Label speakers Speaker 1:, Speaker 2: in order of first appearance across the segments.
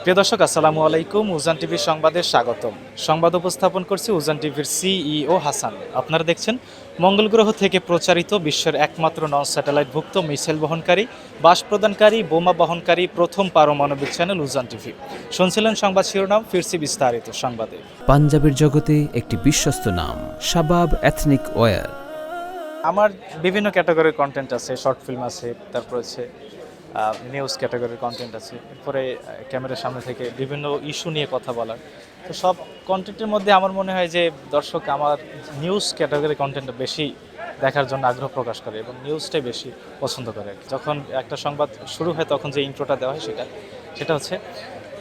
Speaker 1: প্রিয় দর্শক, আসসালামু আলাইকুম। উজান টিভির সংবাদে স্বাগতম। সংবাদ উপস্থাপন করছি উজান টিভির সিইও হাসান। আপনারা দেখছেন মঙ্গল গ্রহ থেকে প্রচারিত বিশ্বের একমাত্র নন স্যাটেলাইটভুক্ত মিসাইল বহনকারী, বাস প্রদানকারী, বোমা বহনকারী প্রথম পারমাণবিক চ্যানেল উজান টিভি। শুনছিলেন সংবাদ শিরোনাম, ফিরছি বিস্তারিত সংবাদে।
Speaker 2: পাঞ্জাবের জগতে একটি বিশ্বস্ত নাম, শাবাব এথনিক ওয়্যার।
Speaker 1: আমার বিভিন্ন ক্যাটাগরির কন্টেন্ট আছে, শর্ট ফিল্ম আছে, তারপর হচ্ছে নিউজ ক্যাটাগরির কন্টেন্ট আছে, এরপরে ক্যামেরার সামনে থেকে বিভিন্ন ইস্যু নিয়ে কথা বলার। তো সব কন্টেন্টের মধ্যে আমার মনে হয় যে দর্শক আমার নিউজ ক্যাটাগরি কন্টেন্টটা বেশি দেখার জন্য আগ্রহ প্রকাশ করে এবং নিউজটাই বেশি পছন্দ করে। যখন একটা সংবাদ শুরু হয় তখন যে ইন্ট্রোটা দেওয়া হয় সেটা হচ্ছে,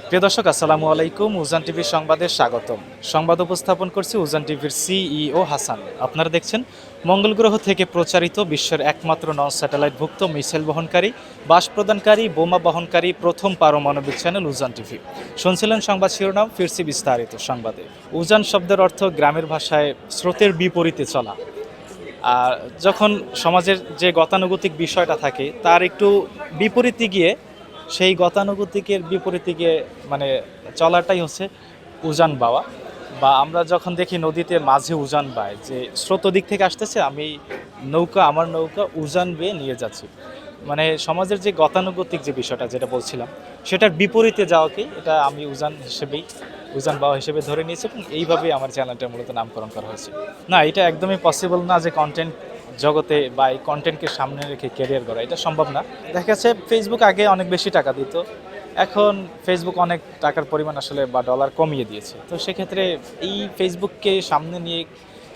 Speaker 1: প্রিয় দর্শক, আসসালামু আলাইকুম। উজান টিভির সংবাদে স্বাগতম। সংবাদ উপস্থাপন করছি উজান টিভির সিইও হাসান। আপনারা দেখছেন মঙ্গল গ্রহ থেকে প্রচারিত বিশ্বের একমাত্র নন স্যাটেলাইটভুক্ত মিসাইল বহনকারী, বাস প্রদানকারী, বোমা বহনকারী প্রথম পারমাণবিক চ্যানেল উজান টিভি। শুনছিলেন সংবাদ শিরোনাম, ফিরছি বিস্তারিত সংবাদে। উজান শব্দের অর্থ গ্রামের ভাষায় স্রোতের বিপরীতে চলা। আর যখন সমাজের যে গতানুগতিক বিষয়টা থাকে তার একটু বিপরীতে গিয়ে, সেই গতানুগতিকের বিপরীতে গিয়ে মানে চলাটাই হচ্ছে উজান বাওয়া। বা আমরা যখন দেখি নদীতে মাঝে উজান বায়, যে স্রোত দিক থেকে আসতেছে, আমি আমার নৌকা উজান বেয়ে নিয়ে যাচ্ছি, মানে সমাজের যে গতানুগতিক যে বিষয়টা যেটা বলছিলাম সেটার বিপরীতে যাওয়াকেই এটা আমি উজান বাওয়া হিসেবে ধরে নিয়েছি এবং এইভাবেই আমার চ্যানেলটা মূলত নামকরণ করা হয়েছে। না, এটা একদমই পসিবল না যে কন্টেন্ট জগতে বা এই কন্টেন্টকে সামনে রেখে ক্যারিয়ার করা, এটা সম্ভব না। দেখা যাচ্ছে ফেসবুক আগে অনেক বেশি টাকা দিত, এখন ফেসবুক অনেক টাকার পরিমাণ আসলে বা ডলার কমিয়ে দিয়েছে। তো সেক্ষেত্রে এই ফেসবুককে সামনে নিয়ে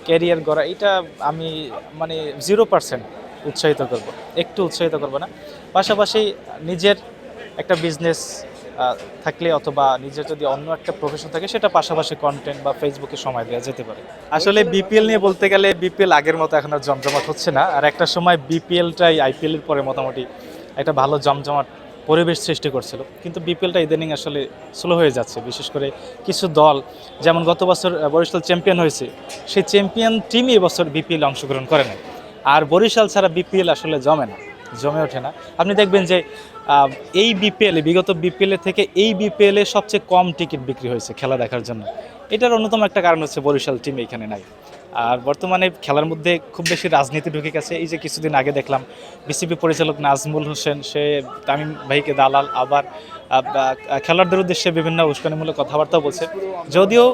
Speaker 1: ক্যারিয়ার করা, এটা আমি মানে 0% উৎসাহিত করব, একটু উৎসাহিত করব না। পাশাপাশি নিজের একটা বিজনেস থাকলে অথবা নিজের যদি অন্য একটা প্রফেশন থাকে, সেটা পাশাপাশি কন্টেন্ট বা ফেসবুকে সময় দেওয়া যেতে পারে। আসলে বিপিএল নিয়ে বলতে গেলে বিপিএল আগের মতো এখন আর জমজমাট হচ্ছে না। আর একটা সময় বিপিএলটাই আইপিএলের পরে মোটামুটি একটা ভালো জমজমাট পরিবেশ সৃষ্টি করছিল, কিন্তু বিপিএলটা ইদানিং আসলে স্লো হয়ে যাচ্ছে। বিশেষ করে কিছু দল, যেমন গত বছর বরিশাল চ্যাম্পিয়ন হয়েছে, সেই চ্যাম্পিয়ন টিমই এবছর বিপিএল অংশগ্রহণ করে না। আর বরিশাল ছাড়া বিপিএল আসলে জমে ওঠে না। আপনি দেখবেন যে এই বিপিএলে, বিগত বিপিএলের থেকে এই বিপিএলে সবচেয়ে কম টিকিট বিক্রি হয়েছে খেলা দেখার জন্য। এটার অন্যতম একটা কারণ হচ্ছে বরিশাল টিম এখানে নাই। আর বর্তমানে খেলার মধ্যে খুব বেশি রাজনীতি ঢুকে গেছে। এই যে কিছুদিন আগে দেখলাম বিসিবি পরিচালক নাজমুল হোসেন, সে তামিম ভাইকে দালাল, আবার খেলোয়াড়দের উদ্দেশ্যে বিভিন্ন উস্কানিমূলক কথাবার্তাও বলছে। যদিও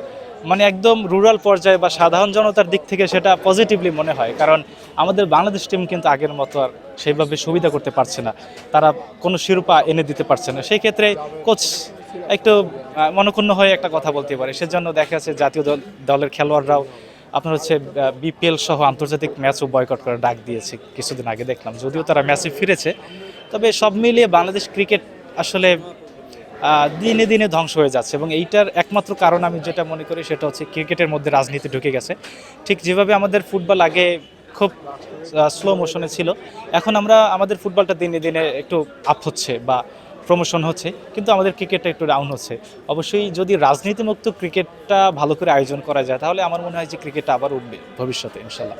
Speaker 1: মানে একদম রুরাল পর্যায়ে বা সাধারণ জনতার দিক থেকে সেটা পজিটিভলি মনে হয়, কারণ আমাদের বাংলাদেশ টিম কিন্তু আগের মতো আর সেইভাবে সুবিধা করতে পারছে না, তারা কোনো শিরোপা এনে দিতে পারছে না। সেই ক্ষেত্রে কোচ একটু মনক্ষুণ্ণ হয়ে একটা কথা বলতে পারে। সেজন্য দেখা যাচ্ছে জাতীয় দলের খেলোয়াড়রাও আপনার হচ্ছে বিপিএল সহ আন্তর্জাতিক ম্যাচও বয়কট করার ডাক দিয়েছে কিছুদিন আগে দেখলাম। যদিও তারা ম্যাচে ফিরেছে, তবে সব মিলিয়ে বাংলাদেশ ক্রিকেট আসলে দিনে দিনে ধ্বংস হয়ে যাচ্ছে। এবং এইটার একমাত্র কারণ আমি যেটা মনে করি সেটা হচ্ছে ক্রিকেটের মধ্যে রাজনীতি ঢুকে গেছে। ঠিক যেভাবে আমাদের ফুটবল আগে খুব স্লো মোশনে ছিল, এখন আমাদের ফুটবলটা দিনে দিনে একটু আপ হচ্ছে বা প্রমোশন হচ্ছে, কিন্তু আমাদের ক্রিকেটটা একটু ডাউন হচ্ছে। অবশ্যই যদি রাজনীতিমুক্ত ক্রিকেটটা ভালো করে আয়োজন করা যায়, তাহলে আমার মনে হয় যে ক্রিকেটটা আবার উঠবে ভবিষ্যতে ইনশাল্লাহ।